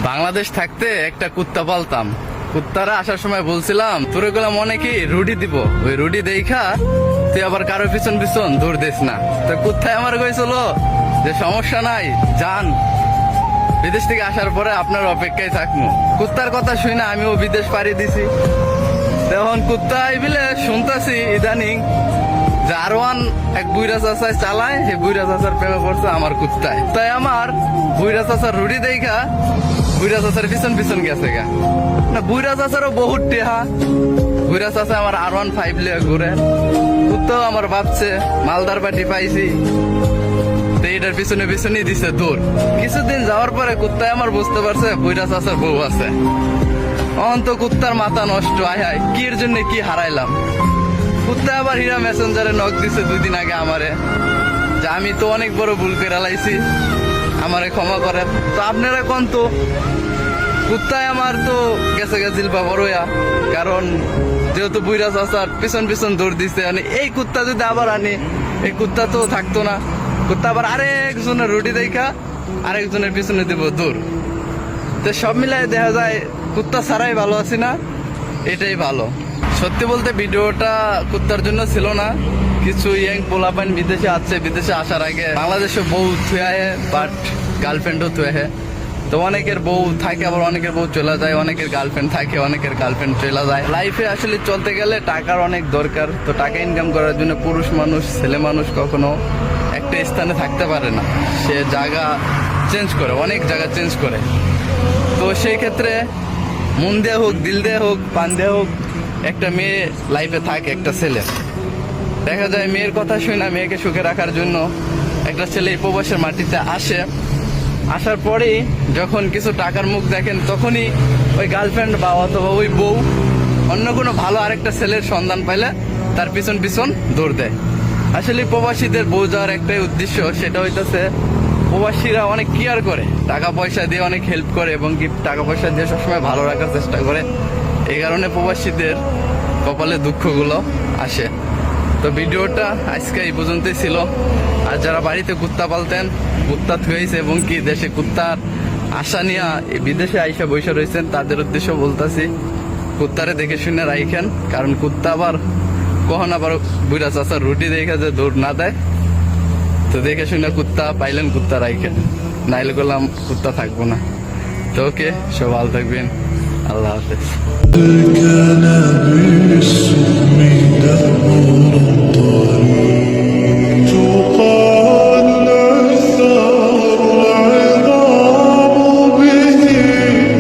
বাংলাদেশ থাকতে একটা কুত্তা পালতাম। কুত্তারা আসার সময় বলছিলাম তোরে গুলা মনে কি রুটি দিব, ওই রুটি দেখা তুই আবার কারো পিছন পিছন দৌড় দিস না। তো কুত্তায় আমার কইছিল যে সমস্যা নাই, যান, বিদেশ থেকে আসার পরে আপনার অপেক্ষায় থাকবো। কুত্তার কথা শুই না আমিও বিদেশ পাড়ি দিছি। তখন কুত্তা আইবিলে শুনতাছি ইদানিং যে আর1 এক বুইরা চাচায় চালায়, সেই বুইরা চাচার প্রেমে পড়ছে আমার কুত্তায়। তাই আমার বুইরা চাচার রুটি দেখা বুইরা চাচার পিছন পিছন গেছে গা না। বুইরা চাচারও বহুত টেহা, বুইরা চাচা আমার R15 লিয়ে ঘুরে। কুত্তাও আমার ভাবছে মালদার পাটি পাইছি, এটার পিছনে পিছনে দিছে দৌড়। কিছুদিন যাওয়ার পরে কুত্তায় আমার বুঝতে পারছে বুইরা চাচার বউ আছে। অন্ত কুত্তার মাথা নষ্ট, আয় হায় কির জন্য কি হারাইলাম। কুত্তা আবার হীরা মেসেঞ্জারে নক দিছে 2 দিন আগে আমারে, যে আমি তো অনেক বড় ভুল করে লাইছি, আমারে ক্ষমা করেন। তো আপনারা কোন তো কুত্তায় আমার তো গেছে গেছিল বড়য়া, কারণ যেহেতু বুইরা চাচার পিছন পিছন দৌড় দিছে। মানে এই কুত্তা যদি আবার আনি, এই কুত্তা তো থাকতো না। কুত্তা আবার আরেকজনের রুটি দেখা আরেকজনের পিছনে দিব দৌড়। তো সব মিলাই দেখা যায় কুত্তা ছাড়াই ভালো আছি না, এটাই ভালো। সত্যি বলতে ভিডিওটা কুত্তার জন্য ছিল না। কিছু ইয়াং পোলাপান বিদেশে আছে, বিদেশে আসার আগে বাংলাদেশে বউ থুয়ে আহে, বাট গার্লফ্রেন্ডও থুয়ে আহে। তো অনেকের বউ থাকে, আবার অনেকের বউ চলে যায়, অনেকের গার্লফ্রেন্ড থাকে, অনেকের গার্লফ্রেন্ড চলে যায়। লাইফে আসলে চলতে গেলে টাকার অনেক দরকার। তো টাকা ইনকাম করার জন্য পুরুষ মানুষ, ছেলে মানুষ কখনো একটা স্থানে থাকতে পারে না, সে জায়গা চেঞ্জ করে, অনেক জায়গা চেঞ্জ করে। তো সেই ক্ষেত্রে মন দিয়ে হোক, দিল দিয়ে হোক, পান দিয়ে হোক, একটা মেয়ে লাইফে থাকে, একটা ছেলে। দেখা যায় মেয়ের কথা শুনে না, মেয়েকে সুখে রাখার জন্য একটা ছেলে এই প্রবাসের মাটিতে আসে। আসার পরেই যখন কিছু টাকার মুখ দেখেন, তখনই ওই গার্লফ্রেন্ড বা অথবা ওই বউ অন্য কোনো ভালো আরেকটা ছেলের সন্ধান পাইলে তার পিছন পিছন দৌড় দেয়। আসলে প্রবাসীদের বউ যাওয়ার একটাই উদ্দেশ্য, সেটা হইতেছে প্রবাসীরা অনেক কেয়ার করে, টাকা পয়সা দিয়ে অনেক হেল্প করে, এবং কি টাকা পয়সা দিয়ে সবসময় ভালো রাখার চেষ্টা করে। এই কারণে প্রবাসীদের কপালে দুঃখগুলো আসে। তো ভিডিওটা আজকে এই পর্যন্তই ছিল। আর যারা বাড়িতে কুত্তা পালতেন, কুত্তা থুয়েছে এবং কি দেশে কুত্তার আশা নিয়ে বিদেশে আইসা বসে রয়েছেন, তাদের উদ্দেশ্য বলতেছি কুত্তারে দেখে শুনে রাখেন। কারণ কুত্তা আবার কখন আবার বুড়া চাচার রুটি দেখে যে দৌড় না দেয়। তো দেখে শুনে কুত্তা পাইলেন, কুত্তা রাখেন, নাইলে করলাম কুত্তা থাকবো না। তো ওকে, সব ভালো থাকবেন, আল্লাহ হাফেজ।